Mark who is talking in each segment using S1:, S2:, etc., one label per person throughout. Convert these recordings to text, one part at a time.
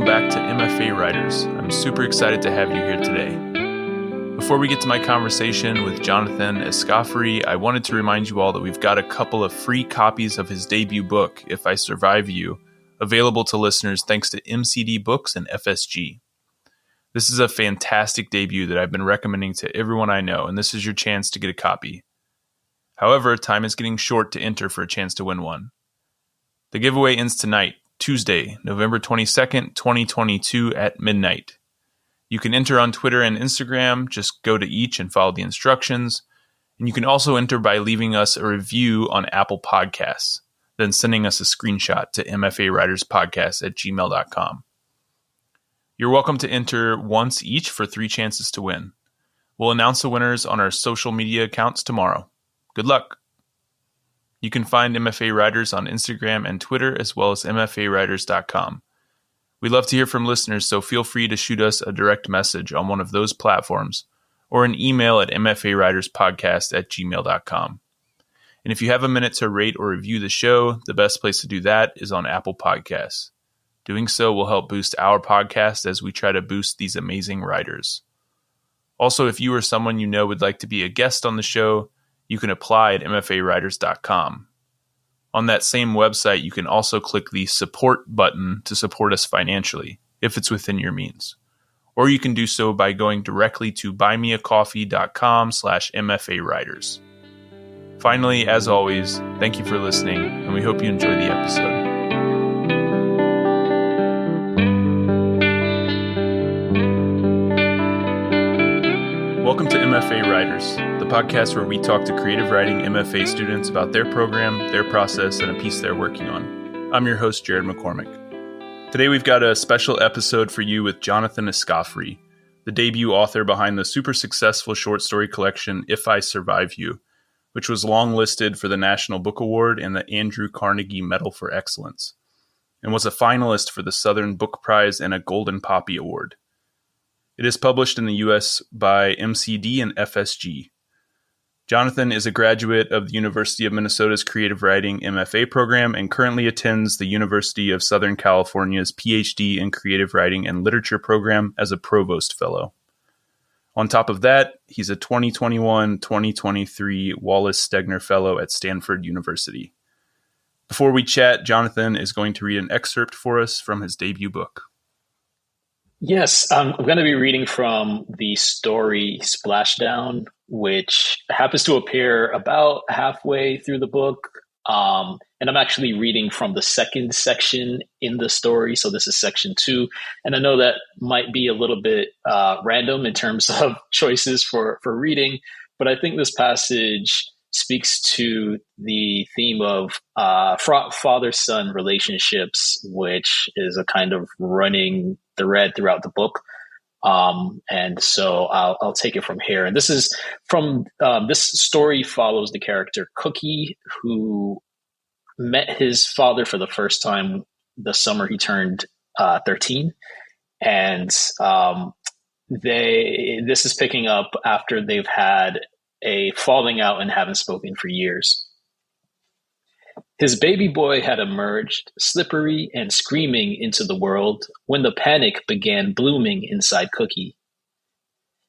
S1: back to MFA Writers. I'm super excited to have you here today. Before we get to my conversation with Jonathan Escoffery, I wanted to remind you all that we've got a couple of free copies of his debut book, If I Survive You, available to listeners thanks to MCD Books and FSG. This is a fantastic debut that I've been recommending to everyone I know, and this is your chance to get a copy. However, time is getting short to enter for a chance to win one. The giveaway ends tonight, Tuesday, November 22nd, 2022 at midnight. You can enter on Twitter and Instagram. Just go to each and follow the instructions. And you can also enter by leaving us a review on Apple Podcasts, then sending us a screenshot to mfawriterspodcast@gmail.com. You're welcome to enter once each for 3 chances to win. We'll announce the winners on our social media accounts tomorrow. Good luck. You can find MFA Writers on Instagram and Twitter, as well as mfawriters.com. We love to hear from listeners, so feel free to shoot us a direct message on one of those platforms or an email at mfawriterspodcast@gmail.com. And if you have a minute to rate or review the show, the best place to do that is on Apple Podcasts. Doing so will help boost our podcast as we try to boost these amazing writers. Also, if you or someone you know would like to be a guest on the show, you can apply at mfawriters.com. On that same website, you can also click the support button to support us financially, if it's within your means. Or you can do so by going directly to buymeacoffee.com/mfawriters. Finally, as always, thank you for listening, and we hope you enjoy the episode. Welcome to MFA Writers, the podcast where we talk to creative writing MFA students about their program, their process, and a piece they're working on. I'm your host, Jared McCormick. Today we've got a special episode for you with Jonathan Escoffery, the debut author behind the super successful short story collection If I Survive You, which was longlisted for the National Book Award and the Andrew Carnegie Medal for Excellence, and was a finalist for the Southern Book Prize and a Golden Poppy Award. It is published in the U.S. by MCD and FSG. Jonathan is a graduate of the University of Minnesota's Creative Writing MFA program and currently attends the University of Southern California's PhD in Creative Writing and Literature program as a Provost Fellow. On top of that, he's a 2021-2023 Wallace Stegner Fellow at Stanford University. Before we chat, Jonathan is going to read an excerpt for us from his debut book.
S2: Yes, I'm going to be reading from the story Splashdown, which happens to appear about halfway through the book. And I'm actually reading from the second section in the story. So this is section 2. And I know that might be a little bit random in terms of choices for reading, but I think this passage speaks to the theme of father-son relationships, which is a kind of running thread throughout the book. And so I'll take it from here. And this is from this story follows the character Cookie, who met his father for the first time the summer he turned 13. And this is picking up after they've had a falling out and haven't spoken for years. His baby boy had emerged, slippery and screaming into the world when the panic began blooming inside Cookie.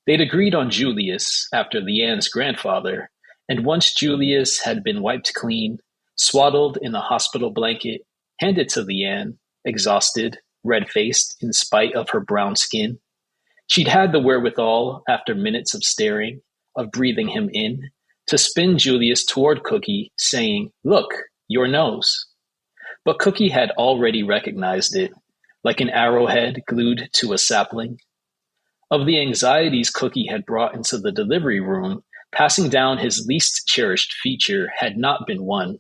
S2: They'd agreed on Julius after Leanne's grandfather, and once Julius had been wiped clean, swaddled in a hospital blanket, handed to Leanne, exhausted, red-faced in spite of her brown skin, she'd had the wherewithal, after minutes of staring, of breathing him in, to spin Julius toward Cookie, saying, "Look, your nose." But Cookie had already recognized it, like an arrowhead glued to a sapling. Of the anxieties Cookie had brought into the delivery room, passing down his least cherished feature had not been one.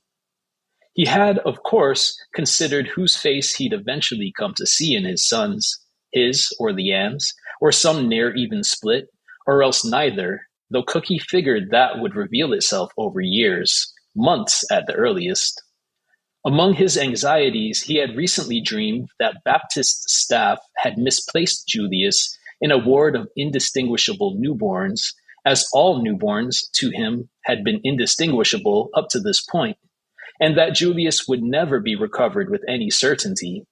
S2: He had, of course, considered whose face he'd eventually come to see in his son's, his or Leanne's, or some near-even split, or else neither, though Cookie figured that would reveal itself over years, months at the earliest. Among his anxieties, he had recently dreamed that Baptist staff had misplaced Julius in a ward of indistinguishable newborns, as all newborns to him had been indistinguishable up to this point, and that Julius would never be recovered with any certainty.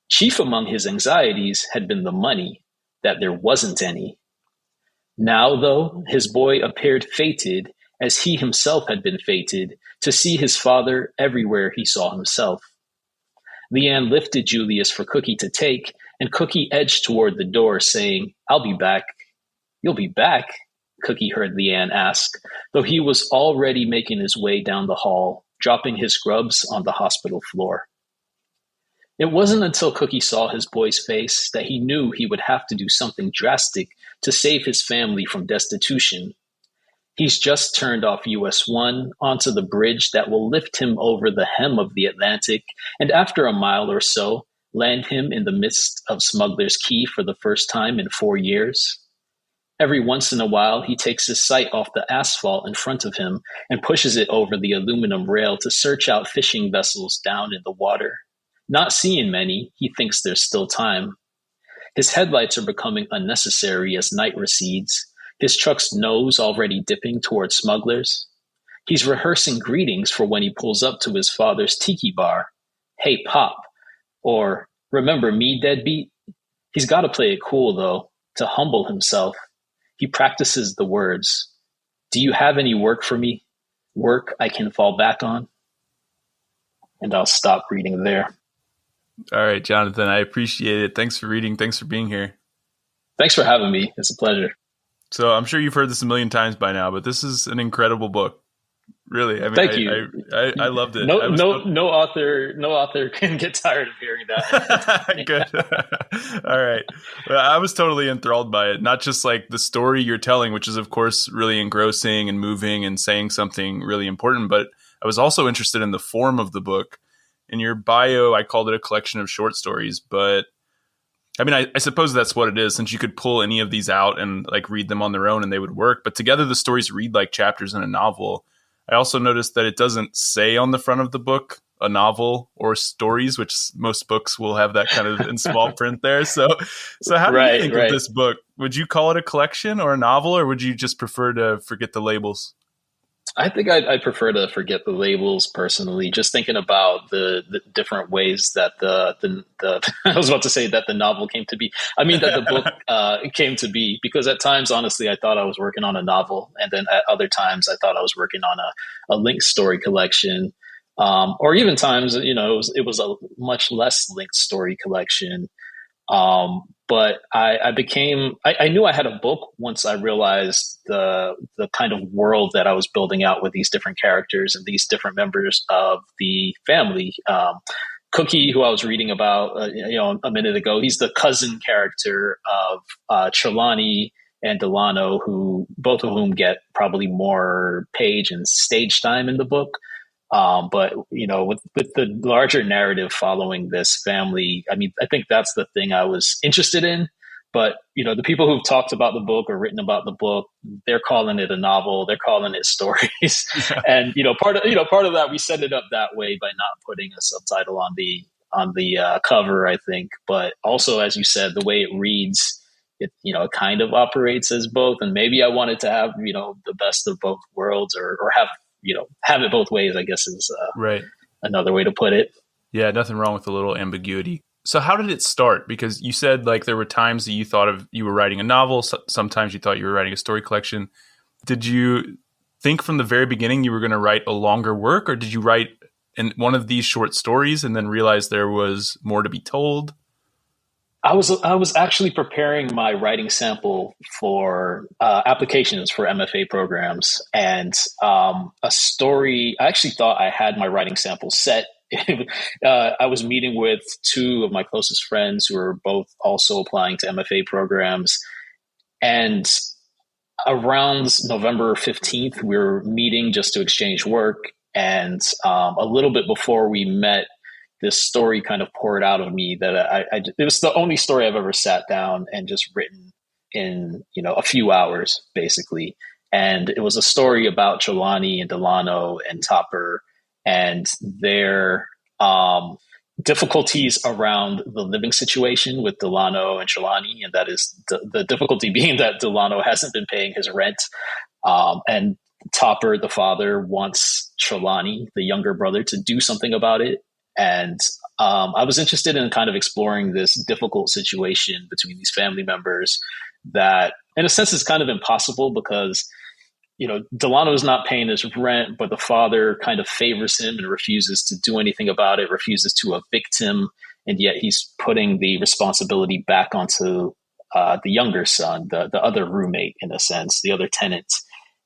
S2: Chief among his anxieties had been the money, that there wasn't any. Now, though, his boy appeared fated, as he himself had been fated, to see his father everywhere he saw himself. Leanne lifted Julius for Cookie to take, and Cookie edged toward the door, saying, "I'll be back." "You'll be back?" Cookie heard Leanne ask, though he was already making his way down the hall, dropping his grubs on the hospital floor. It wasn't until Cookie saw his boy's face that he knew he would have to do something drastic to save his family from destitution. He's just turned off US 1 onto the bridge that will lift him over the hem of the Atlantic, and after a mile or so, land him in the midst of Smuggler's Key for the first time in 4 years. Every once in a while, he takes his sight off the asphalt in front of him and pushes it over the aluminum rail to search out fishing vessels down in the water. Not seeing many, he thinks there's still time. His headlights are becoming unnecessary as night recedes, his truck's nose already dipping toward smugglers. He's rehearsing greetings for when he pulls up to his father's tiki bar. "Hey, Pop," or "Remember me, deadbeat?" He's got to play it cool, though, to humble himself. He practices the words. "Do you have any work for me? Work I can fall back on?" And I'll stop reading there.
S1: All right, Jonathan, I appreciate it. Thanks for reading. Thanks for being here.
S2: Thanks for having me. It's a pleasure.
S1: So I'm sure you've heard this a million times by now, but this is an incredible book. Really, I mean,
S2: Thank you.
S1: I loved it.
S2: No author can get tired of hearing that.
S1: Good. All right. Well, I was totally enthralled by it. Not just like the story you're telling, which is of course really engrossing and moving and saying something really important, but I was also interested in the form of the book. In your bio, I called it a collection of short stories, but I mean, I suppose that's what it is, since you could pull any of these out and like read them on their own and they would work. But together, the stories read like chapters in a novel. I also noticed that it doesn't say on the front of the book a novel or stories, which most books will have that kind of in small print there. So how do you think of this book? Would you call it a collection or a novel, or would you just prefer to forget the labels?
S2: I think I prefer to forget the labels personally. Just thinking about the different ways that the I was about to say that the novel came to be. I mean that the book came to be, because at times, honestly, I thought I was working on a novel, and then at other times, I thought I was working on a linked story collection, or even times, it was a much less linked story collection. But I knew I had a book once I realized the kind of world that I was building out with these different characters and these different members of the family. Cookie, who I was reading about, a minute ago, he's the cousin character of Trelawney and Delano, who both of whom get probably more page and stage time in the book. But with the larger narrative following this family, I mean, I think that's the thing I was interested in. But the people who've talked about the book or written about the book, they're calling it a novel. They're calling it stories. And part of that, we set it up that way by not putting a subtitle on the cover, I think. But also, as you said, the way it reads, it kind of operates as both. And maybe I wanted to have the best of both worlds, or have it both ways, I guess is
S1: right.
S2: Another way to put it.
S1: Yeah, nothing wrong with a little ambiguity. So how did it start? Because you said like there were times that you thought of you were writing a novel. Sometimes you thought you were writing a story collection. Did you think from the very beginning you were going to write a longer work, or did you write in one of these short stories and then realize there was more to be told?
S2: I was actually preparing my writing sample for applications for MFA programs, and a story. I actually thought I had my writing sample set. I was meeting with two of my closest friends who are both also applying to MFA programs, and around November 15th, we were meeting just to exchange work, and a little bit before we met, this story kind of poured out of me that it was the only story I've ever sat down and just written in, a few hours, basically. And it was a story about Trelawney and Delano and Topper and their difficulties around the living situation with Delano and Trelawney. And that is the difficulty being that Delano hasn't been paying his rent. And Topper, the father, wants Trelawney, the younger brother, to do something about it. And I was interested in kind of exploring this difficult situation between these family members that, in a sense, is kind of impossible because, Delano is not paying his rent, but the father kind of favors him and refuses to do anything about it, refuses to evict him. And yet he's putting the responsibility back onto the younger son, the other roommate, in a sense, the other tenant.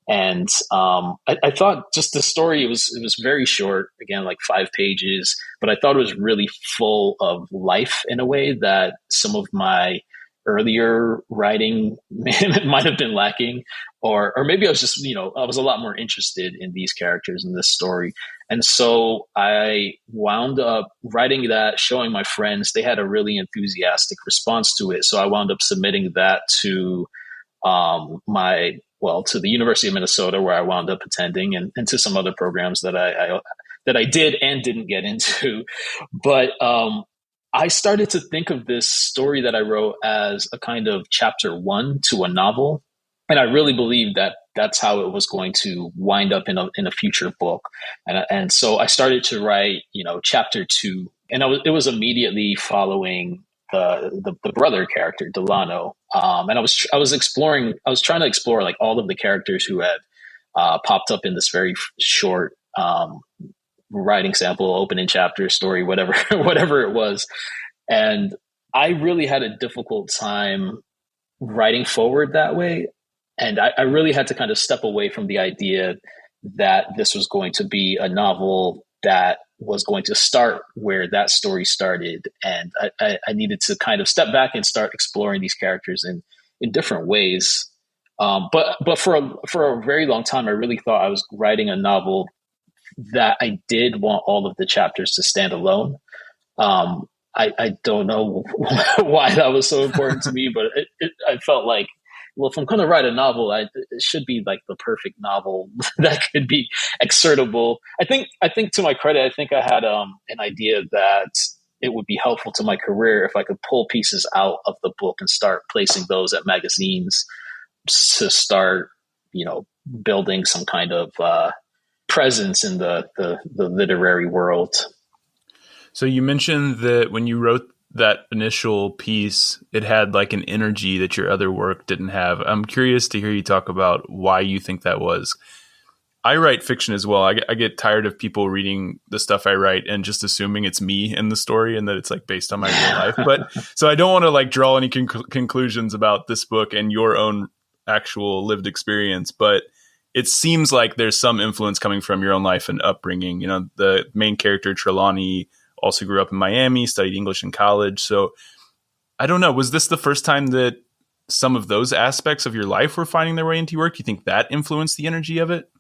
S2: And I thought just the story, it was very short, again, like 5 pages, but I thought it was really full of life in a way that some of my earlier writing might have been lacking, or maybe I was just, I was a lot more interested in these characters in this story. And so I wound up writing that, showing my friends. They had a really enthusiastic response to it. So I wound up submitting that to to the University of Minnesota, where I wound up attending, and to some other programs that I did and didn't get into. But I started to think of this story that I wrote as a kind of chapter 1 to a novel. And I really believed that that's how it was going to wind up in a future book. And so I started to write, chapter 2, and it was immediately following the brother character, Delano. And I was trying to explore like all of the characters who had popped up in this very short writing sample, opening chapter, story, whatever, whatever it was. And I really had a difficult time writing forward that way. And I really had to kind of step away from the idea that this was going to be a novel that was going to start where that story started. And I needed to kind of step back and start exploring these characters in different ways. But for a very long time, I really thought I was writing a novel that I did want all of the chapters to stand alone. I don't know why that was so important to me, but I felt like, well, if I'm going to write a novel, it should be like the perfect novel that could be excerptable. I think to my credit, I think I had an idea that it would be helpful to my career if I could pull pieces out of the book and start placing those at magazines to start, building some kind of presence in the literary world.
S1: So you mentioned that when you wrote that initial piece, it had like an energy that your other work didn't have. I'm curious to hear you talk about why you think that was. I write fiction as well. I get tired of people reading the stuff I write and just assuming it's me in the story and that it's like based on my real life. But so I don't want to like draw any conclusions about this book and your own actual lived experience, but it seems like there's some influence coming from your own life and upbringing. The main character, Trelawney, also grew up in Miami, studied English in college. So I don't know, was this the first time that some of those aspects of your life were finding their way into your work? Do you think that influenced the energy of it?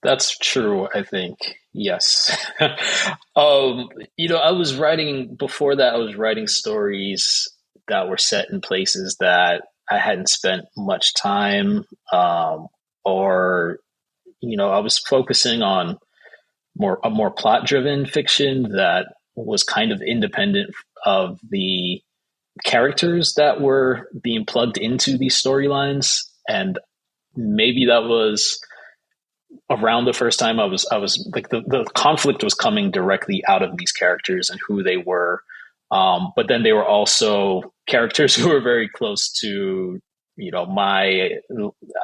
S2: That's true, I think. Yes. I was writing before that, I was writing stories that were set in places that I hadn't spent much time, or, I was focusing on a more plot driven fiction that was kind of independent of the characters that were being plugged into these storylines. And maybe that was around the first time I was like, the conflict was coming directly out of these characters and who they were. But then they were also characters who were very close to, my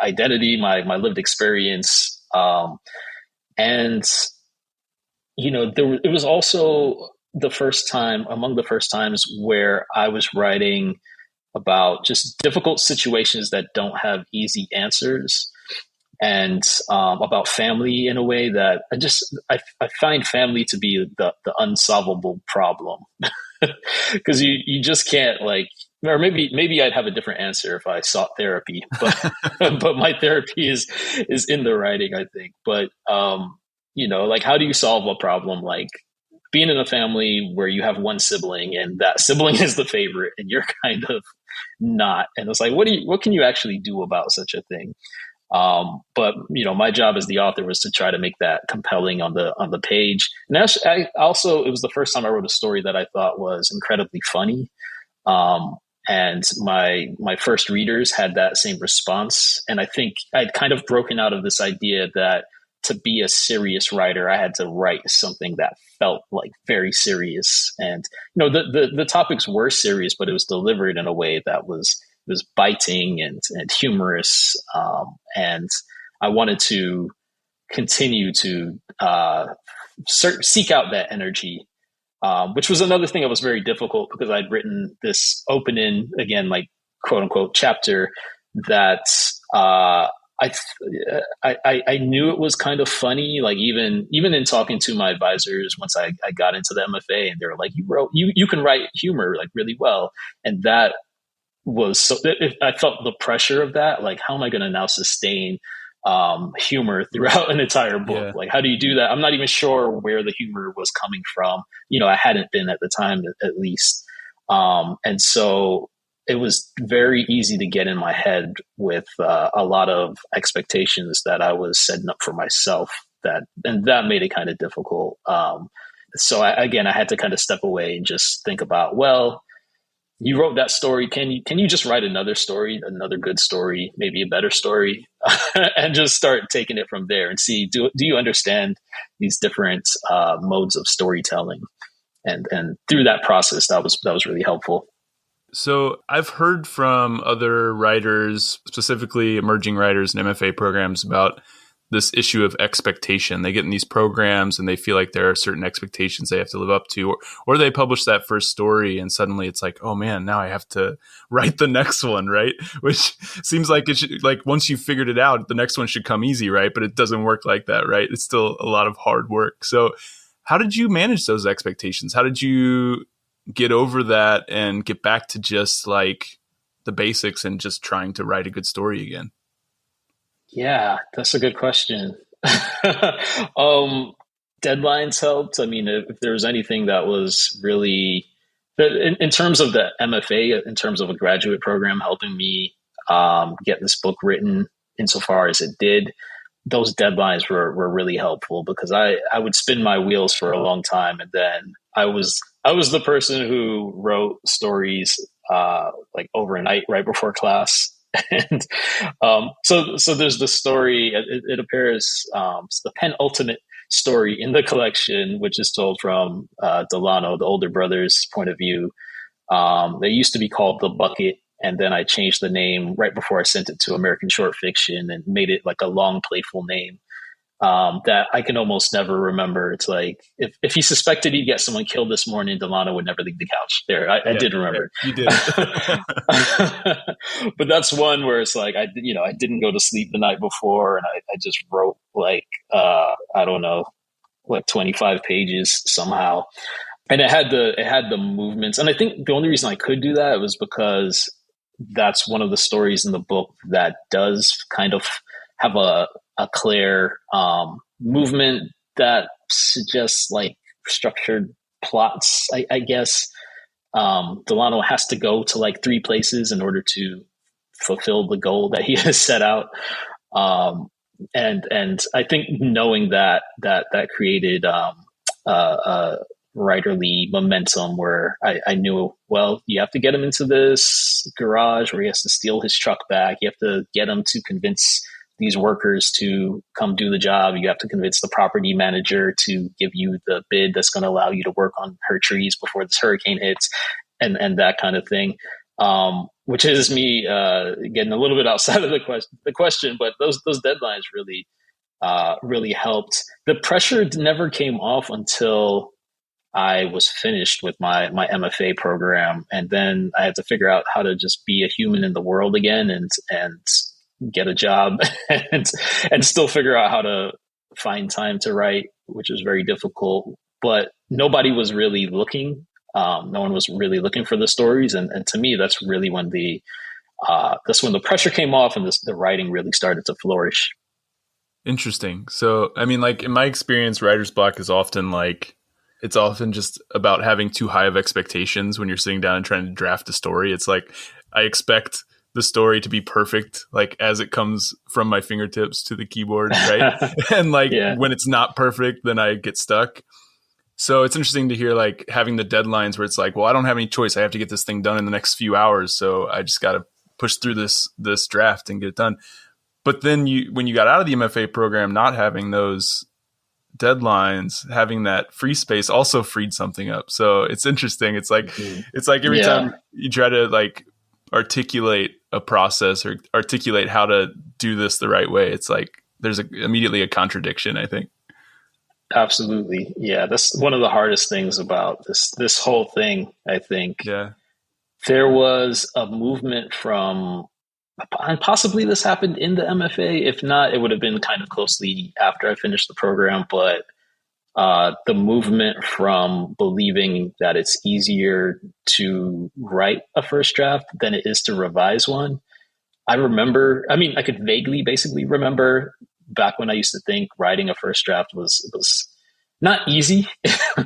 S2: identity, my lived experience. And it was also among the first times where I was writing about just difficult situations that don't have easy answers, and about family in a way that I find family to be the unsolvable problem, because you just can't, like, or maybe I'd have a different answer if I sought therapy, but but my therapy is in the writing, I think. But like, how do you solve a problem like being in a family where you have one sibling and that sibling is the favorite and you're kind of not? And it's like, what can you actually do about such a thing? But my job as the author was to try to make that compelling on the page. And it was the first time I wrote a story that I thought was incredibly funny. And my first readers had that same response. And I think I'd kind of broken out of this idea that to be a serious writer, I had to write something that felt like very serious. And, the topics were serious, but it was delivered in a way that was biting and humorous. And I wanted to continue to seek out that energy, which was another thing that was very difficult because I'd written this opening, again, like quote unquote chapter that I knew it was kind of funny. Like even in talking to my advisors, once I got into the MFA, and they were like, you can write humor like really well. And that was so I felt the pressure of that. Like, how am I going to now sustain humor throughout an entire book?
S1: Yeah.
S2: Like, how do you do that? I'm not even sure where the humor was coming from. I hadn't been at the time, at least. And so it was very easy to get in my head with a lot of expectations that I was setting up for myself, and that made it kind of difficult. So I had to kind of step away and just think about, well, you wrote that story. Can you just write another story, another good story, maybe a better story, and just start taking it from there and see, do you understand these different modes of storytelling? And through that process, that was really helpful.
S1: So I've heard from other writers, specifically emerging writers in MFA programs, about this issue of expectation. They get in these programs and they feel like there are certain expectations they have to live up to, or they publish that first story and suddenly it's like, oh man, now I have to write the next one, right? Which seems like it should, like once you've figured it out, the next one should come easy, right? But it doesn't work like that, right? It's still a lot of hard work. So how did you manage those expectations? How did you get over that and get back to just like the basics and just trying to write a good story again?
S2: Yeah, that's a good question. Deadlines helped. I mean, if there was anything that was really, in terms of the MFA, in terms of a graduate program helping me get this book written insofar as it did, those deadlines were really helpful because I would spin my wheels for a long time, and then I was the person who wrote stories like overnight right before class. And so there's the story. It appears it's the penultimate story in the collection, which is told from Delano, the older brother's point of view. They used to be called The Bucket, and then I changed the name right before I sent it to American Short Fiction and made it like a long, playful name that I can almost never remember. It's like if he suspected he'd get someone killed this morning, Delano would never leave the couch. There, I did remember.
S1: You did.
S2: But that's one where it's like I didn't go to sleep the night before, and I just wrote like I don't know, like 25 pages somehow. And it had the movements. And I think the only reason I could do that was because that's one of the stories in the book that does kind of have a clear movement that suggests like structured plots, I guess. Delano has to go to like 3 places in order to fulfill the goal that he has set out. And I think knowing that created writerly momentum where I knew, well, you have to get him into this garage where he has to steal his truck back. You have to get him to convince these workers to come do the job. You have to convince the property manager to give you the bid that's going to allow you to work on her trees before this hurricane hits, and that kind of thing. Which is me getting a little bit outside of the question, but those deadlines really helped. The pressure never came off until I was finished with my MFA program, and then I had to figure out how to just be a human in the world again and get a job and still figure out how to find time to write, which was very difficult. But nobody was really looking. No one was really looking for the stories, and to me, that's really when the pressure came off and the writing really started to flourish.
S1: Interesting. So, I mean, like in my experience, writer's block is often like, it's often just about having too high of expectations when you're sitting down and trying to draft a story. It's like, I expect the story to be perfect, like as it comes from my fingertips to the keyboard, right? And like when it's not perfect, then I get stuck. So it's interesting to hear like having the deadlines where it's like, well, I don't have any choice. I have to get this thing done in the next few hours. So I just got to push through this draft and get it done. But then when you got out of the MFA program, not having those deadlines, having that free space also freed something up. So it's interesting. It's like every time you try to like articulate a process or articulate how to do this the right way, it's like there's immediately a contradiction, I think.
S2: Absolutely. Yeah. That's one of the hardest things about this whole thing, I think.
S1: Yeah.
S2: There was a movement from, and possibly this happened in the MFA. If not, it would have been kind of closely after I finished the program. But the movement from believing that it's easier to write a first draft than it is to revise one. I could vaguely basically remember back when I used to think writing a first draft was not easy,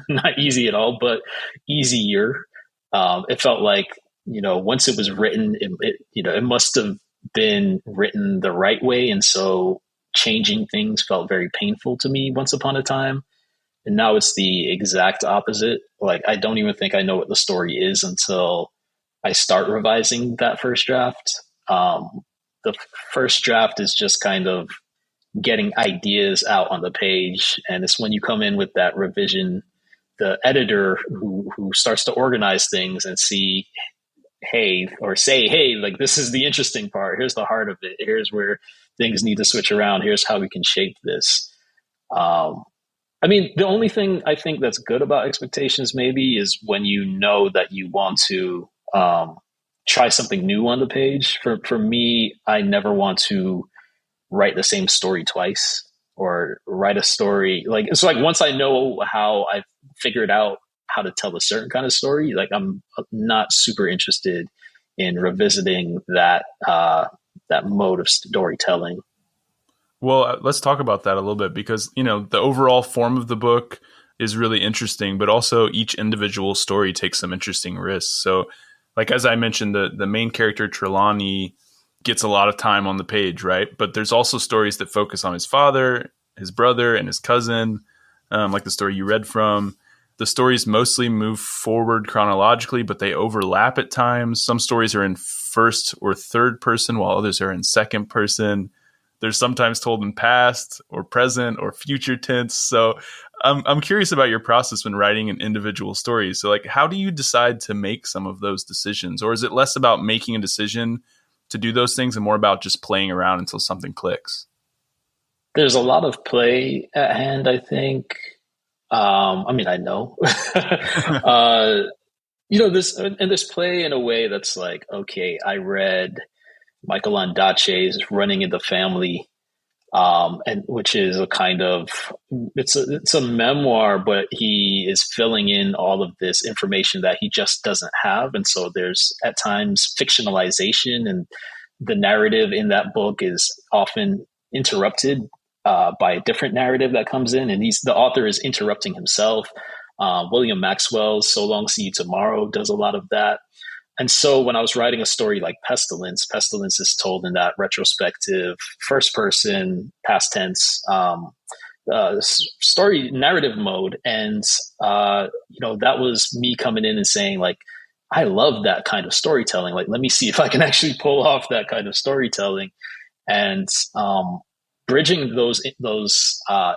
S2: not easy at all, but easier. It felt like, once it was written, it must have been written the right way. And so changing things felt very painful to me once upon a time. And now it's the exact opposite. Like, I don't even think I know what the story is until I start revising that first draft. The first draft is just kind of getting ideas out on the page. And it's when you come in with that revision, the editor who starts to organize things and say, hey, like, this is the interesting part. Here's the heart of it. Here's where things need to switch around. Here's how we can shape this. The only thing I think that's good about expectations maybe is when you know that you want to try something new on the page. For me, I never want to write the same story twice or write a story. Like, it's like once I know how I've figured out how to tell a certain kind of story, like, I'm not super interested in revisiting that mode of storytelling.
S1: Well, let's talk about that a little bit because, the overall form of the book is really interesting, but also each individual story takes some interesting risks. So, like, as I mentioned, the main character, Trelawney, gets a lot of time on the page, right? But there's also stories that focus on his father, his brother, and his cousin, like the story you read from. The stories mostly move forward chronologically, but they overlap at times. Some stories are in first or third person, while others are in second person. They're sometimes told in past or present or future tense. So I'm curious about your process when writing an individual story. So, like, how do you decide to make some of those decisions? Or is it less about making a decision to do those things and more about just playing around until something clicks?
S2: There's a lot of play at hand, I think. I know. There's play in a way that's like, okay, I read Michael Ondaatje's Running in the Family, and which is a kind of it's a memoir, but he is filling in all of this information that he just doesn't have, and so there's at times fictionalization, and the narrative in that book is often interrupted by a different narrative that comes in, and the author is interrupting himself. William Maxwell's So Long See You Tomorrow does a lot of that. And so when I was writing a story like Pestilence is told in that retrospective, first person, past tense story narrative mode. And, that was me coming in and saying, like, I love that kind of storytelling. Like, let me see if I can actually pull off that kind of storytelling. And bridging those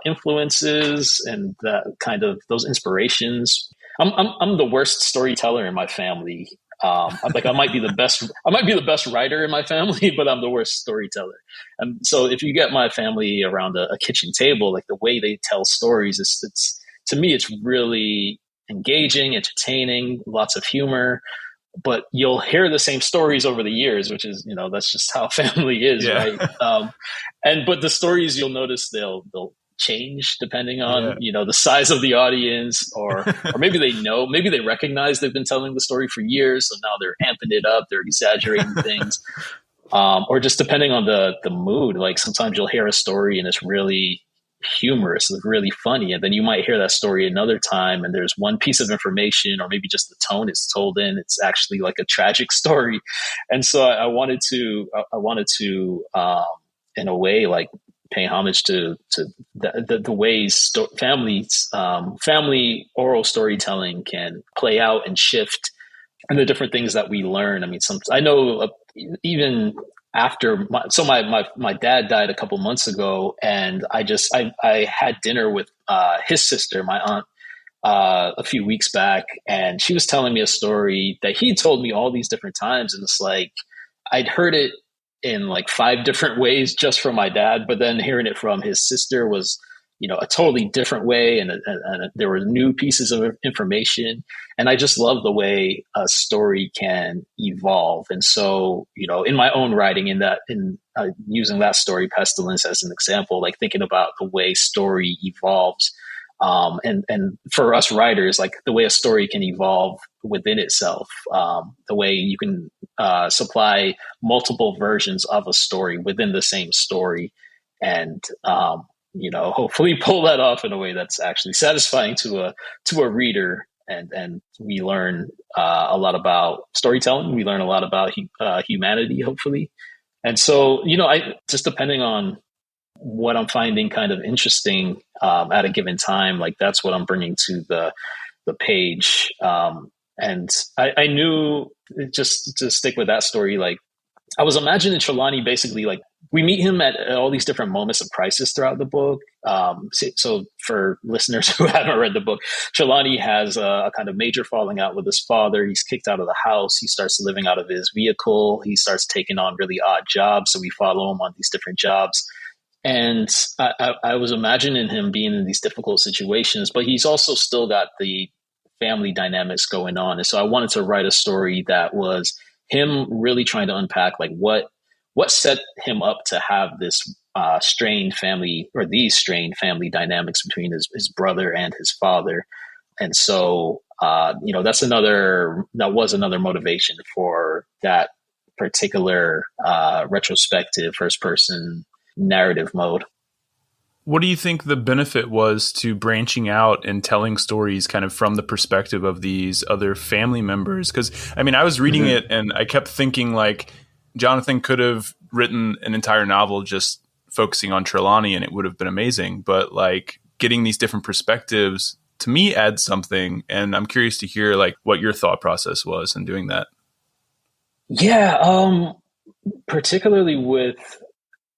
S2: influences and that kind of those inspirations. I'm the worst storyteller in my family. I might be the best writer in my family, but I'm the worst storyteller. And so if you get my family around a kitchen table, like, the way they tell stories, it's to me, it's really engaging, entertaining, lots of humor, but you'll hear the same stories over the years, which is, that's just how family is. Yeah. Right. But the stories, you'll notice they'll change depending on the size of the audience, or maybe they recognize they've been telling the story for years, so now they're amping it up, they're exaggerating things, or just depending on the mood. Like, sometimes you'll hear a story and it's really humorous, it's really funny, and then you might hear that story another time and there's one piece of information, or maybe just the tone it's told in, it's actually like a tragic story. And so I wanted to in a way, like, pay homage to the ways family oral storytelling can play out and shift, and the different things that we learn. I mean, I know even my dad died a couple months ago, and I had dinner with his sister, my aunt, a few weeks back, and she was telling me a story that he told me all these different times, and it's like I'd heard it in like five different ways just from my dad, but then hearing it from his sister was, a totally different way, and there were new pieces of information, and I just love the way a story can evolve. And so, in my own writing, in using that story, Pestilence, as an example, like thinking about the way story evolves. And for us writers, like the way a story can evolve within itself, the way you can supply multiple versions of a story within the same story, and hopefully pull that off in a way that's actually satisfying to a reader. And we learn a lot about storytelling. We learn a lot about humanity, hopefully. And so, I just, depending on what I'm finding kind of interesting at a given time, like that's what I'm bringing to the page. And I knew, just to stick with that story, like I was imagining Trelawney basically, like we meet him at all these different moments of crisis throughout the book. So for listeners who haven't read the book, Trelawney has a kind of major falling out with his father. He's kicked out of the house. He starts living out of his vehicle. He starts taking on really odd jobs. So we follow him on these different jobs. And I was imagining him being in these difficult situations, but he's also still got the family dynamics going on. And so I wanted to write a story that was him really trying to unpack like what set him up to have this strained family, or these strained family dynamics between his brother and his father. And so, that was another motivation for that particular retrospective first person narrative mode.
S1: What do you think the benefit was to branching out and telling stories kind of from the perspective of these other family members? Because, I was reading it and I kept thinking like Jonathan could have written an entire novel just focusing on Trelawney and it would have been amazing. But like getting these different perspectives to me adds something. And I'm curious to hear like what your thought process was in doing that.
S2: Yeah. Particularly with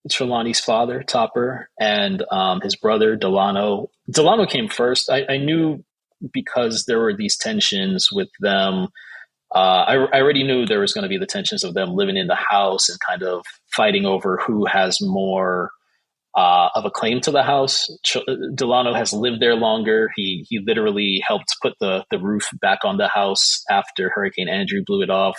S2: Trelawney's father, Topper, and his brother, Delano. Delano came first. I knew, because there were these tensions with them. I already knew there was going to be the tensions of them living in the house and kind of fighting over who has more of a claim to the house. Delano has lived there longer. He literally helped put the roof back on the house after Hurricane Andrew blew it off.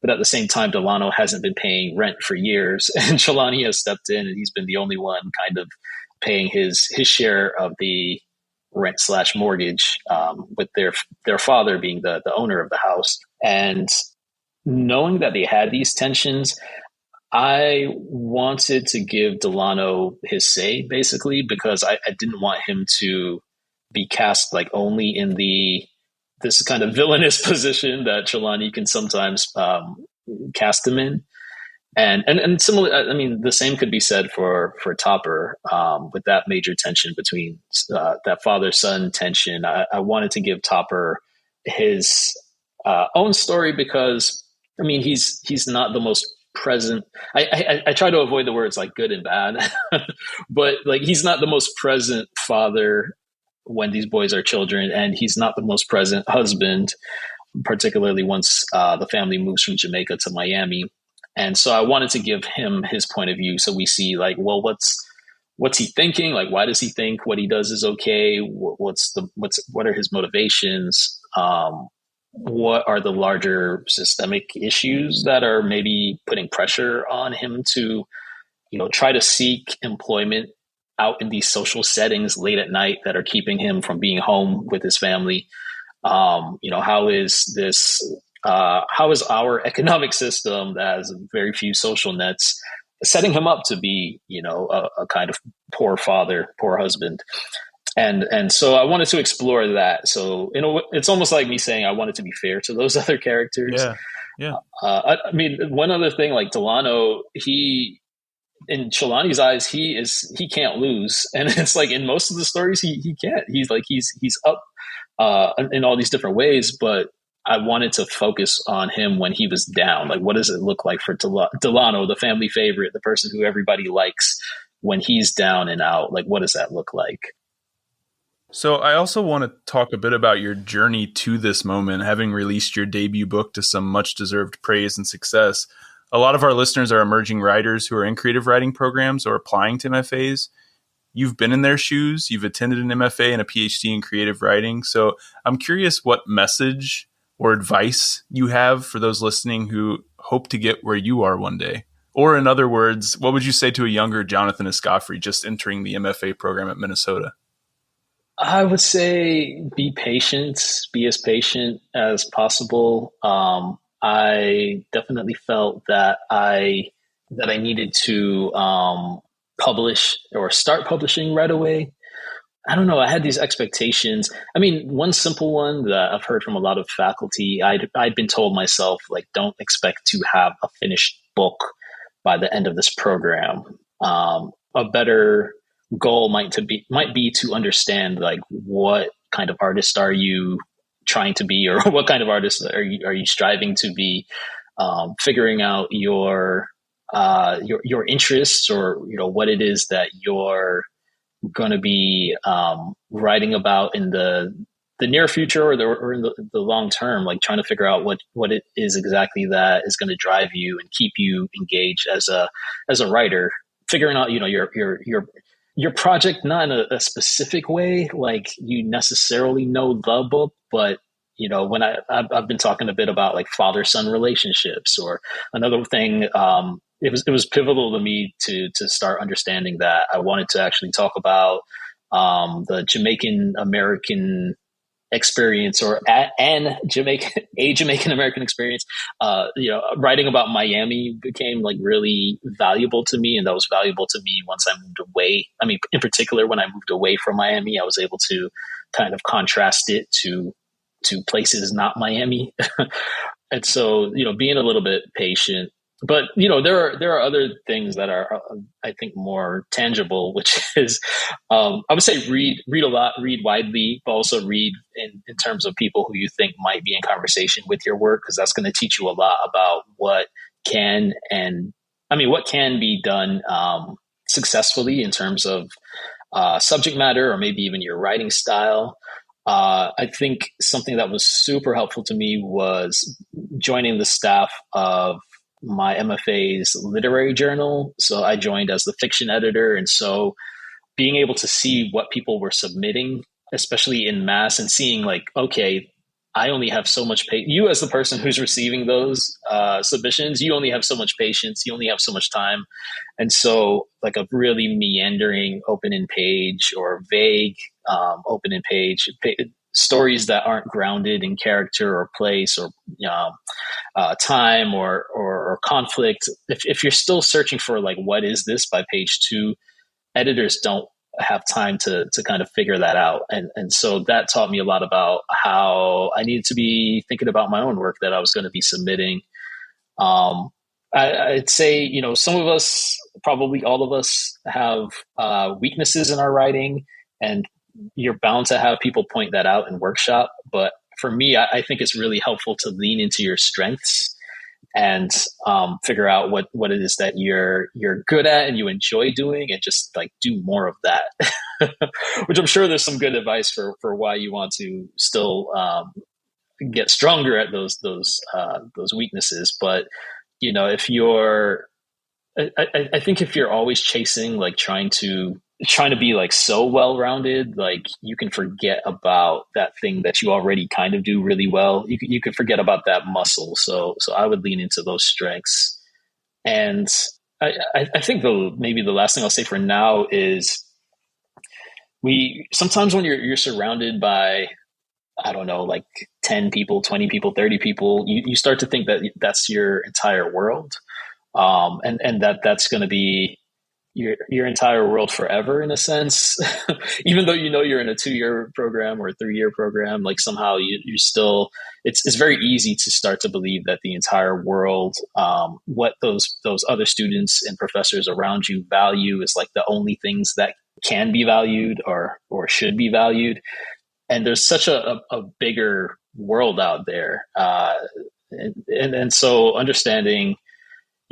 S2: But at the same time, Delano hasn't been paying rent for years, and Trelawney has stepped in, and he's been the only one kind of paying his share of the rent/mortgage, with their father being the owner of the house. And knowing that they had these tensions, I wanted to give Delano his say, basically, because I didn't want him to be cast like only in this kind of villainous position that Trelawney can sometimes cast him in. And similar, the same could be said for Topper, with that major tension between that father-son tension. I wanted to give Topper his own story because, he's not the most present. I try to avoid the words like good and bad, but like he's not the most present father when these boys are children, and he's not the most present husband, particularly once the family moves from Jamaica to Miami. And so I wanted to give him his point of view, so we see like, well, what's he thinking? Like, why does he think what he does is okay? What are his motivations? What are the larger systemic issues that are maybe putting pressure on him to, try to seek employment out in these social settings late at night that are keeping him from being home with his family? How is our economic system that has very few social nets setting him up to be, a kind of poor father, poor husband? And so I wanted to explore that. So, it's almost like me saying I wanted to be fair to those other characters.
S1: Yeah.
S2: One other thing, like Delano, in Trelawney's eyes, he can't lose, and it's like in most of the stories he can't. He's up in all these different ways, but I wanted to focus on him when he was down. Like, what does it look like for Delano, the family favorite, the person who everybody likes, when he's down and out? Like, what does that look like?
S1: So I also want to talk a bit about your journey to this moment, having released your debut book to some much deserved praise and success. A lot of our listeners are emerging writers who are in creative writing programs or applying to MFAs. You've been in their shoes. You've attended an MFA and a PhD in creative writing. So I'm curious what message or advice you have for those listening who hope to get where you are one day. Or in other words, what would you say to a younger Jonathan Escoffery just entering the MFA program at Minnesota?
S2: I would say be patient, be as patient as possible. I definitely felt that I needed to publish or start publishing right away. I don't know. I had these expectations. I mean, one simple one that I've heard from a lot of faculty, I'd been told myself, like, don't expect to have a finished book by the end of this program. A better goal might be to understand, like, what kind of artist are you trying to be, or what kind of artist are you striving to be? Figuring out your interests, or what it is that you're going to be writing about in the near future, or in the long term, like trying to figure out what it is exactly that is going to drive you and keep you engaged as a writer. Figuring out your project, not in a specific way, like you necessarily know the book, but when I've been talking a bit about like father-son relationships, or another thing, it was pivotal to me to start understanding that I wanted to actually talk about the Jamaican American experience, or a Jamaican American experience. Writing about Miami became like really valuable to me, and that was valuable to me once I moved away. I mean, in particular, when I moved away from Miami, I was able to kind of contrast it to places not Miami. And so, being a little bit patient. But there are other things that are, I think, more tangible, which is, I would say, read a lot, read widely, but also read in terms of people who you think might be in conversation with your work, because that's going to teach you a lot about what can be done successfully in terms of subject matter, or maybe even your writing style. I think something that was super helpful to me was joining the staff of my MFA's literary journal. So I joined as the fiction editor. And so being able to see what people were submitting, especially in mass, and seeing like, okay, I only have so much patience. You, as the person who's receiving those submissions, you only have so much patience. You only have so much time. And so like a really meandering open-end page, or vague open-end page, stories that aren't grounded in character or place, or time, or conflict. If you're still searching for like, what is this by page 2, editors don't have time to kind of figure that out. And so that taught me a lot about how I needed to be thinking about my own work that I was going to be submitting. I'd say, some of us, probably all of us, have weaknesses in our writing, and you're bound to have people point that out in workshop. But for me, I think it's really helpful to lean into your strengths and figure out what it is that you're good at and you enjoy doing, and just like do more of that. Which I'm sure there's some good advice for why you want to still get stronger at those weaknesses. But if you're, I think if you're always chasing, like trying to be like so well-rounded, like you can forget about that thing that you already kind of do really well. You can forget about that muscle. So I would lean into those strengths. And I think maybe the last thing I'll say for now is, sometimes when you're surrounded by, I don't know, like 10 people, 20 people, 30 people, you start to think that that's your entire world. And that's going to be your entire world forever, in a sense. Even though you're in a 2-year program or a 3-year program, like somehow you still, it's very easy to start to believe that the entire world, what those other students and professors around you value, is like the only things that can be valued or should be valued. And there's such a bigger world out there. And so understanding,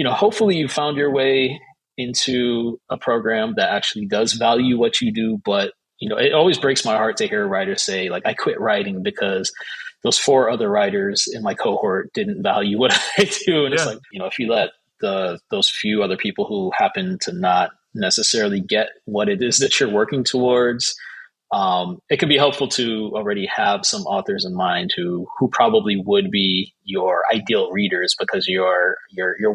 S2: hopefully you found your way into a program that actually does value what you do. But, it always breaks my heart to hear a writer say, like, I quit writing because those four other writers in my cohort didn't value what I do. And it's like, if you let those few other people who happen to not necessarily get what it is that you're working towards, it can be helpful to already have some authors in mind who probably would be your ideal readers because your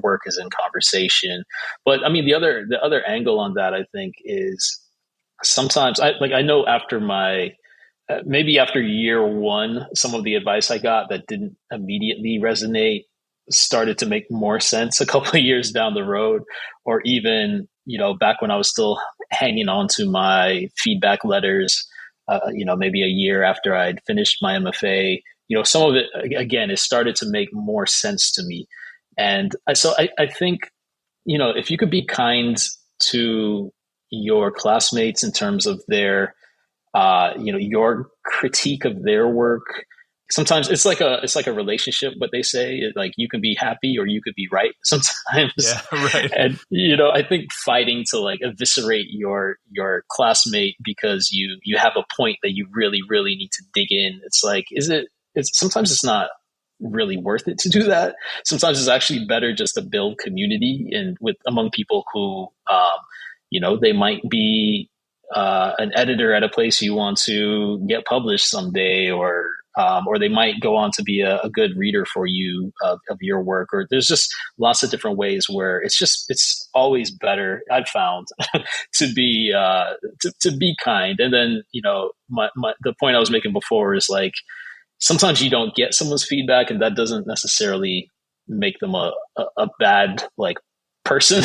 S2: work is in conversation. But I mean, the other angle on that, I think, is sometimes I know after maybe after year one, some of the advice I got that didn't immediately resonate started to make more sense a couple of years down the road, or even, back when I was still hanging on to my feedback letters, maybe a year after I'd finished my MFA, some of it, again, it started to make more sense to me. And so I think, if you could be kind to your classmates in terms of their, your critique of their work. Sometimes it's like a relationship, what they say, like you can be happy or you could be right sometimes.
S1: Yeah, right.
S2: And, I think fighting to like eviscerate your classmate because you have a point that you really, really need to dig in. It's like, sometimes it's not really worth it to do that. Sometimes it's actually better just to build community and among people who, they might be an editor at a place you want to get published someday, or they might go on to be a good reader for you of your work. Or there's just lots of different ways where it's always better, I've found, to be to be kind. And then the point I was making before is like sometimes you don't get someone's feedback, and that doesn't necessarily make them a bad like person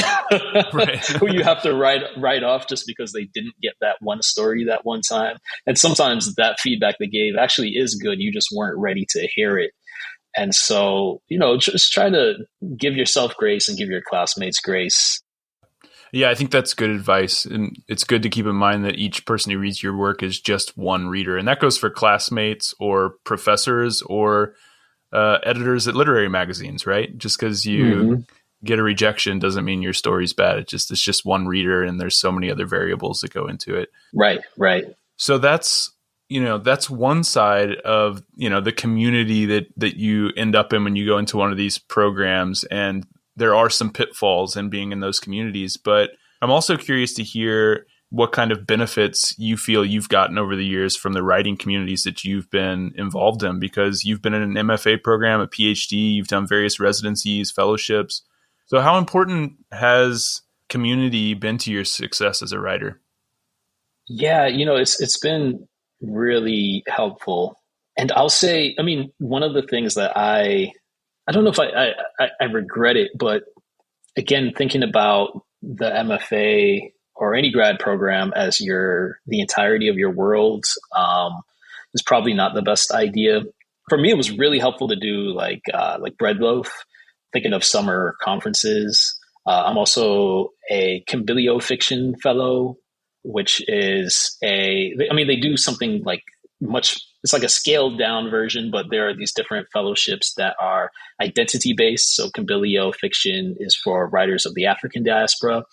S2: who you have to write off just because they didn't get that one story that one time. And sometimes that feedback they gave actually is good. You just weren't ready to hear it. And so, just try to give yourself grace and give your classmates grace.
S1: Yeah, I think that's good advice. And it's good to keep in mind that each person who reads your work is just one reader. And that goes for classmates or professors or editors at literary magazines, right? Just because you get a rejection doesn't mean your story's bad. It's just one reader, and there's so many other variables that go into it.
S2: Right.
S1: So that's one side of, the community that you end up in when you go into one of these programs. And there are some pitfalls in being in those communities, but I'm also curious to hear what kind of benefits you feel you've gotten over the years from the writing communities that you've been involved in, because you've been in an MFA program, a PhD, you've done various residencies, fellowships. So how important has community been to your success as a writer?
S2: Yeah, it's been really helpful. And I'll say, I mean, one of the things that I don't know if I regret it, but again, thinking about the MFA or any grad program as the entirety of your world is probably not the best idea. For me, it was really helpful to do like Breadloaf, thinking of summer conferences. I'm also a Combilio Fiction Fellow, which is they do something like it's like a scaled down version, but there are these different fellowships that are identity based. So Combilio Fiction is for writers of the African diaspora.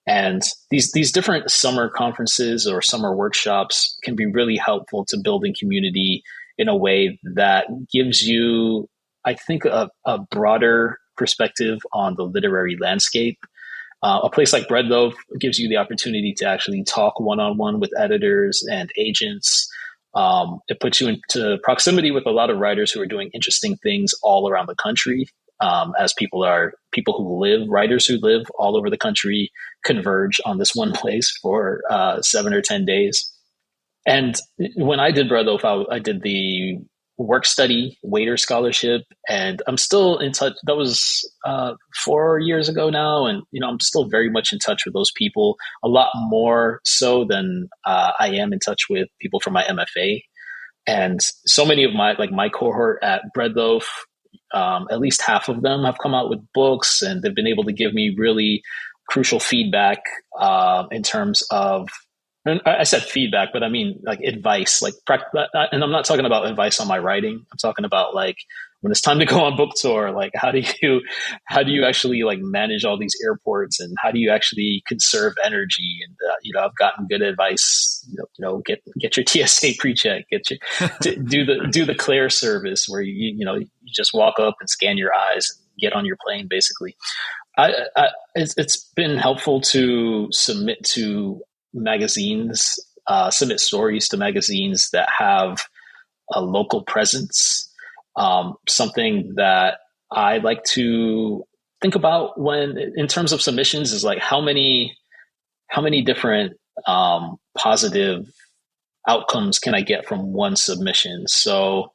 S2: And these different summer conferences or summer workshops can be really helpful to building community in a way that gives you, I think, a broader perspective on the literary landscape. A place like Breadloaf gives you the opportunity to actually talk one-on-one with editors and agents. It puts you into proximity with a lot of writers who are doing interesting things all around the country. As writers who live all over the country converge on this one place for 7 or 10 days. And when I did Breadloaf, I did the work study waiter scholarship, and I'm still in touch. That was 4 years ago now, and I'm still very much in touch with those people, a lot more so than I am in touch with people from my MFA. And so many of my cohort at Breadloaf, at least half of them have come out with books, and they've been able to give me really crucial feedback in terms of And I said feedback, but I mean like advice, like and I'm not talking about advice on my writing. I'm talking about like when it's time to go on book tour, like how do you actually like manage all these airports, and how do you actually conserve energy? And I've gotten good advice. Get your TSA pre-check, do the Claire service where you just walk up and scan your eyes and get on your plane, basically. It's been helpful to submit to magazines, submit stories to magazines that have a local presence. Something that I like to think about when, in terms of submissions, is like how many different positive outcomes can I get from one submission? So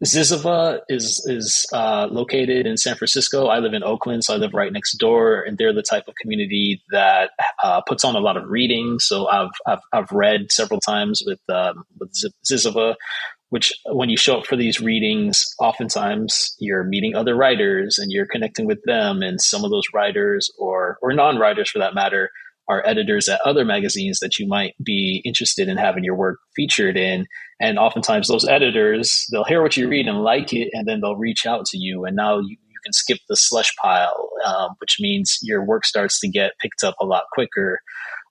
S2: Zizova is located in San Francisco. I live in Oakland, so I live right next door, and they're the type of community that puts on a lot of reading. So I've read several times with Zizova, which when you show up for these readings, oftentimes you're meeting other writers and you're connecting with them, and some of those writers or non-writers for that matter are editors at other magazines that you might be interested in having your work featured in. And oftentimes those editors, they'll hear what you read and like it, and then they'll reach out to you. And now you can skip the slush pile, which means your work starts to get picked up a lot quicker.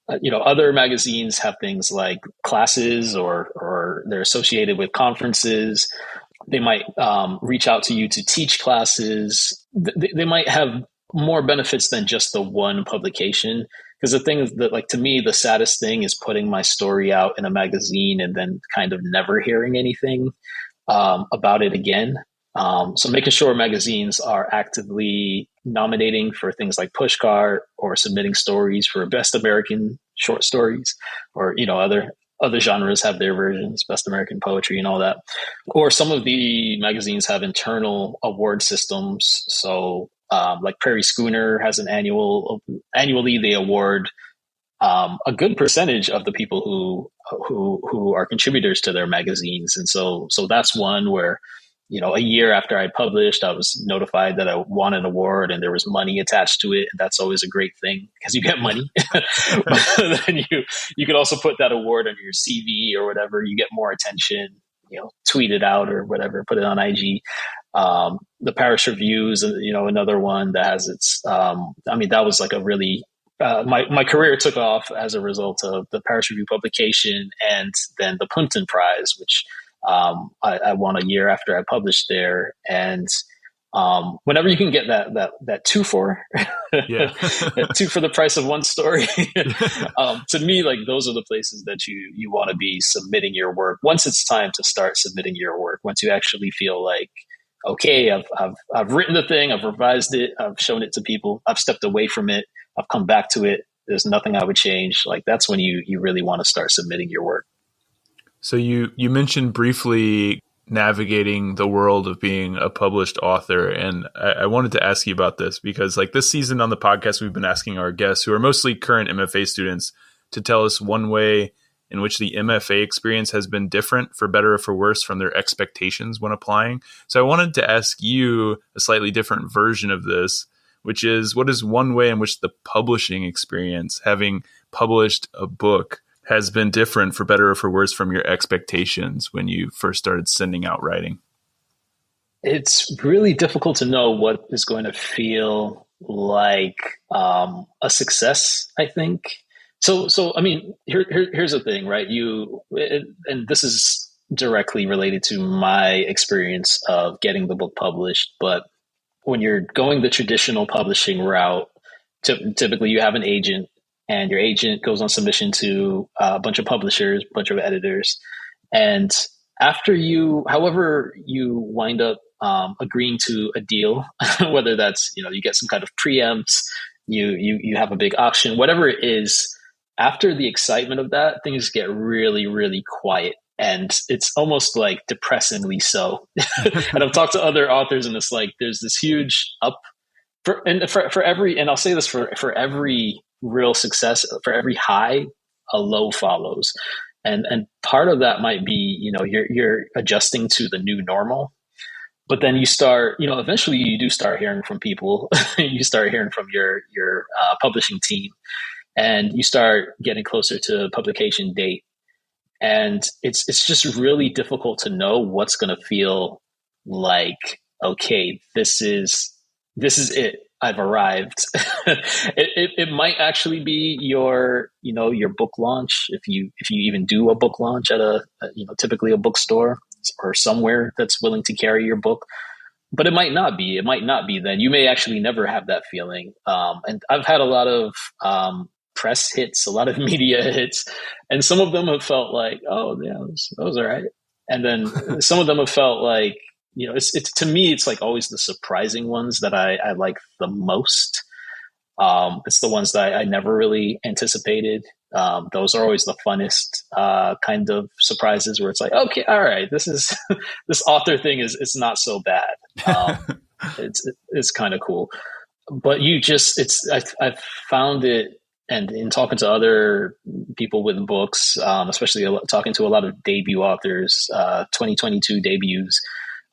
S2: Other magazines have things like classes, or they're associated with conferences. They might reach out to you to teach classes. They might have more benefits than just the one publication. Because the thing is that, like, to me, the saddest thing is putting my story out in a magazine and then kind of never hearing anything about it again. So making sure magazines are actively nominating for things like Pushcart, or submitting stories for Best American Short Stories, or other genres have their versions, Best American Poetry and all that. Or some of the magazines have internal award systems. So like Prairie Schooner has an annually they award a good percentage of the people who are contributors to their magazines. And so that's one where, a year after I published, I was notified that I won an award, and there was money attached to it. And that's always a great thing because you get money. But then you could also put that award on your CV or whatever. You get more attention, tweet it out or whatever, put it on IG. The Paris Review is, another one that has its, that was like a really, my career took off as a result of the Paris Review publication, and then the Plimpton Prize, which I won a year after I published there. And whenever you can get that two for two for the price of one story, to me, like, those are the places that you want to be submitting your work. Once it's time to start submitting your work, once you actually feel like, okay, I've written the thing, I've revised it, I've shown it to people, I've stepped away from it, I've come back to it, there's nothing I would change. Like, that's when you really want to start submitting your work.
S1: So you mentioned briefly navigating the world of being a published author, and I wanted to ask you about this because, like, this season on the podcast, we've been asking our guests, who are mostly current MFA students, to tell us one way in which the MFA experience has been different, for better or for worse, from their expectations when applying. So I wanted to ask you a slightly different version of this, which is, what is one way in which the publishing experience, having published a book, has been different, for better or for worse, from your expectations when you first started sending out writing?
S2: It's really difficult to know what is going to feel like a success, I think. So I mean, here's the thing, right? And this is directly related to my experience of getting the book published. But when you're going the traditional publishing route, typically you have an agent, and your agent goes on submission to a bunch of publishers, a bunch of editors. And after however you wind up agreeing to a deal, whether that's, you get some kind of preempts, you have a big auction, whatever it is, after the excitement of that, things get really, really quiet. And it's almost like depressingly so. And I've talked to other authors, and it's like, there's this huge up for every, and I'll say this, for every real success, for every high, a low follows. And part of that might be, you're adjusting to the new normal. But then you start, eventually you do start hearing from people. You start hearing from your publishing team. and you start getting closer to publication date. And it's just really difficult to know what's going to feel like, okay, this is it. I've arrived. It might actually be your book launch, if you even do a book launch at typically a bookstore or somewhere that's willing to carry your book. But it might not be. It might not be then. You may actually never have that feeling. And I've had a lot of press hits, a lot of media hits, and some of them have felt like, oh, yeah, that was all right. And then some of them have felt like, it's to me, it's like always the surprising ones that I like the most. It's the ones that I never really anticipated. Those are always the funnest kind of surprises where it's like, okay, all right, this author thing is not so bad. It's kind of cool, but I've found it, and in talking to other people with books, especially talking to a lot of debut authors, 2022 debuts,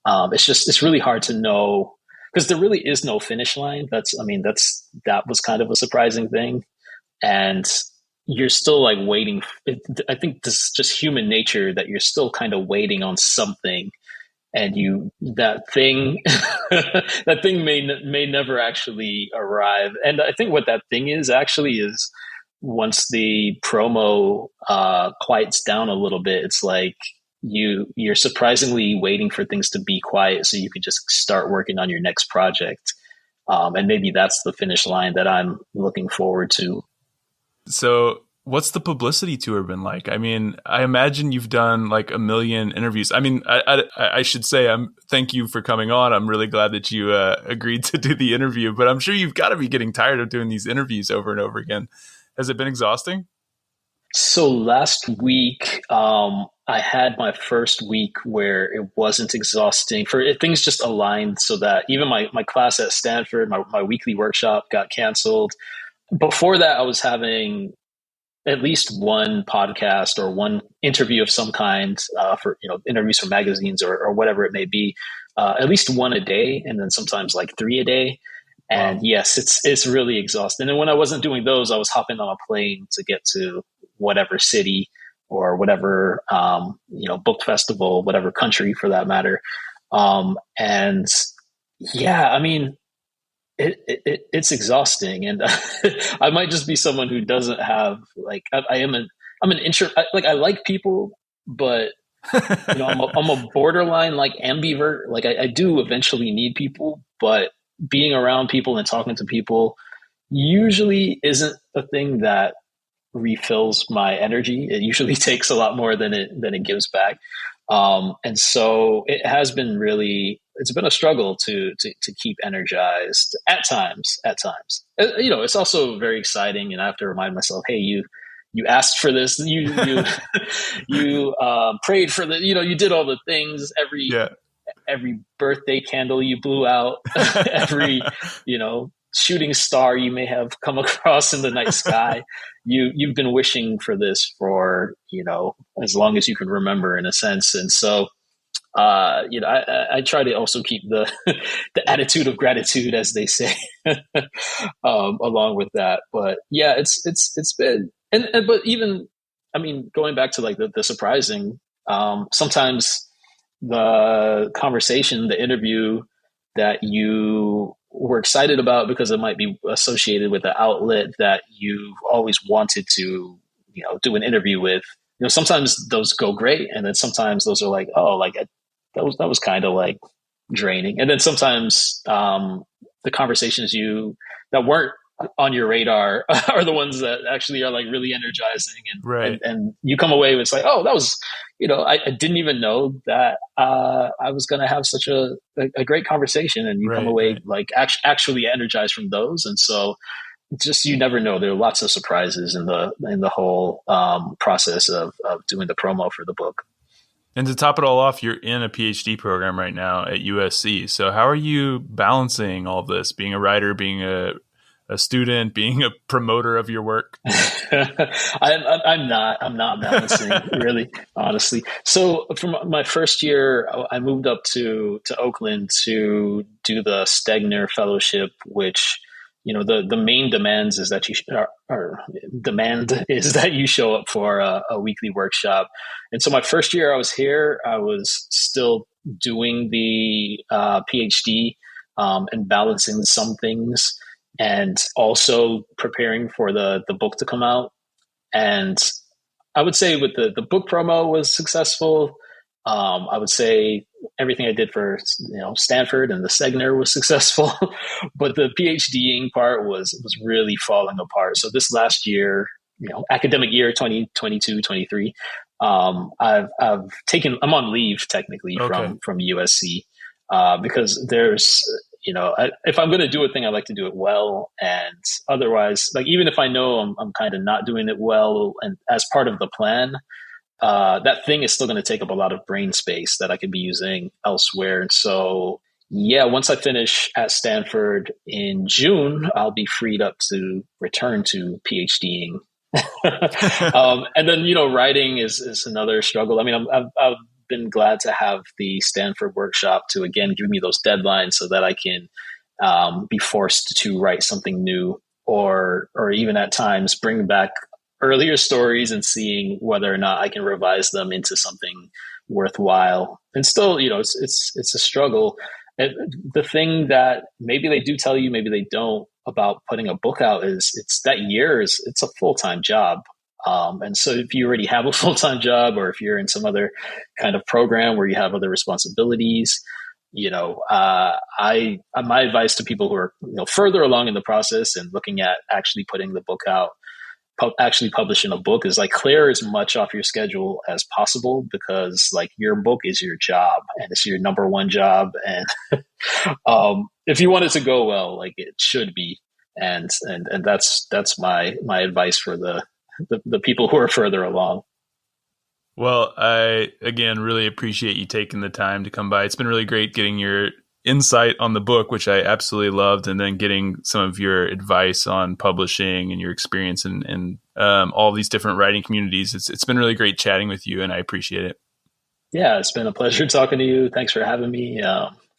S2: it's really hard to know, because there really is no finish line. That was kind of a surprising thing. And you're still like waiting. I think this is just human nature, that you're still kind of waiting on something, and that thing that thing may never actually arrive. And I think what that thing is actually is, once the promo quiets down a little bit, it's like you're surprisingly waiting for things to be quiet so you could just start working on your next project. And maybe that's the finish line that I'm looking forward to.
S1: So what's the publicity tour been like? I mean, I imagine you've done like 1 million interviews. I mean, I should say, thank you for coming on. I'm really glad that you agreed to do the interview, but I'm sure you've got to be getting tired of doing these interviews over and over again. Has it been exhausting?
S2: So last week, I had my first week where it wasn't exhausting. Things just aligned so that even my class at Stanford, my weekly workshop got canceled. Before that, I was having at least one podcast or one interview of some kind, for interviews for magazines or whatever it may be, at least one a day, and then sometimes like 3 a day. And wow. Yes, it's really exhausting. And when I wasn't doing those, I was hopping on a plane to get to whatever city or whatever book festival, whatever country for that matter. And yeah, I mean, it's exhausting, and I might just be someone who doesn't have I'm an introvert. I like people, but I'm a borderline like ambivert. Like I do eventually need people, but being around people and talking to people usually isn't a thing that refills my energy. It usually takes a lot more than it gives back. And so it's been a struggle to keep energized at times. It's also very exciting, and I have to remind myself, hey, you asked for this, you prayed for the, you did all the things, every birthday candle you blew out, every, shooting star you may have come across in the night sky. You've been wishing for this for, as long as you can remember, in a sense. And so, I try to also keep the attitude of gratitude, as they say, along with that. But yeah, it's been, but even, I mean, going back to like the surprising, sometimes the conversation, the interview that you were excited about because it might be associated with the outlet that you've always wanted to, do an interview with. Sometimes those go great, and then sometimes those are like, oh, like that was kind of like draining. And then sometimes the conversations that weren't on your radar are the ones that actually are like really energizing, and
S1: right.
S2: and you come away with, it's like, oh, that was, I didn't even know that I was going to have such a great conversation, and you come away like actually energized from those. And so just, you never know. There are lots of surprises in the whole process of doing the promo for the book.
S1: And to top it all off, you're in a PhD program right now at USC. So how are you balancing all of this, being a writer, being a student, being a promoter of your work?
S2: I'm not balancing, really, honestly. So from my first year, I moved up to Oakland to do the Stegner Fellowship, which the main demands is that demand is that you show up for a weekly workshop. And so my first year I was here, I was still doing the PhD and balancing some things, and also preparing for the book to come out. And I would say with the book promo was successful. I would say everything I did for Stanford and the Segner was successful, but the PhDing part was really falling apart. So this last year, academic year 2022-23, I'm on leave technically from USC because there's if I'm going to do a thing, I like to do it well, and otherwise, like even if I know I'm kind of not doing it well, and as part of the plan. That thing is still going to take up a lot of brain space that I could be using elsewhere. And so, once I finish at Stanford in June, I'll be freed up to return to PhDing. And then, writing is another struggle. I mean, I've been glad to have the Stanford workshop to, again, give me those deadlines so that I can be forced to write something new, or even at times bring back earlier stories and seeing whether or not I can revise them into something worthwhile. And still, it's a struggle. And the thing that maybe they do tell you, maybe they don't, about putting a book out is it's a full-time job. And so if you already have a full-time job, or if you're in some other kind of program where you have other responsibilities, my advice to people who are further along in the process and looking at actually putting the book out, actually publishing a book, is like clear as much off your schedule as possible, because like your book is your job and it's your number one job. And if you want it to go well, like it should be. And that's my advice for the people who are further along.
S1: Well, I, again, really appreciate you taking the time to come by. It's been really great getting your insight on the book, which I absolutely loved, and then getting some of your advice on publishing and your experience in all these different writing communities. It's been really great chatting with you, and I appreciate it. Yeah,
S2: it's been a pleasure talking to you. Thanks for having me.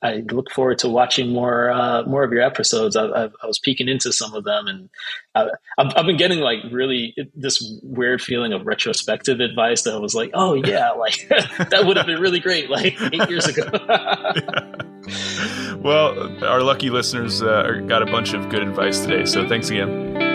S2: I look forward to watching more of your episodes. I was peeking into some of them, and I've been getting like really this weird feeling of retrospective advice that I was like, oh yeah, like that would have been really great like 8 years ago.
S1: Yeah. Well, our lucky listeners got a bunch of good advice today, so thanks again.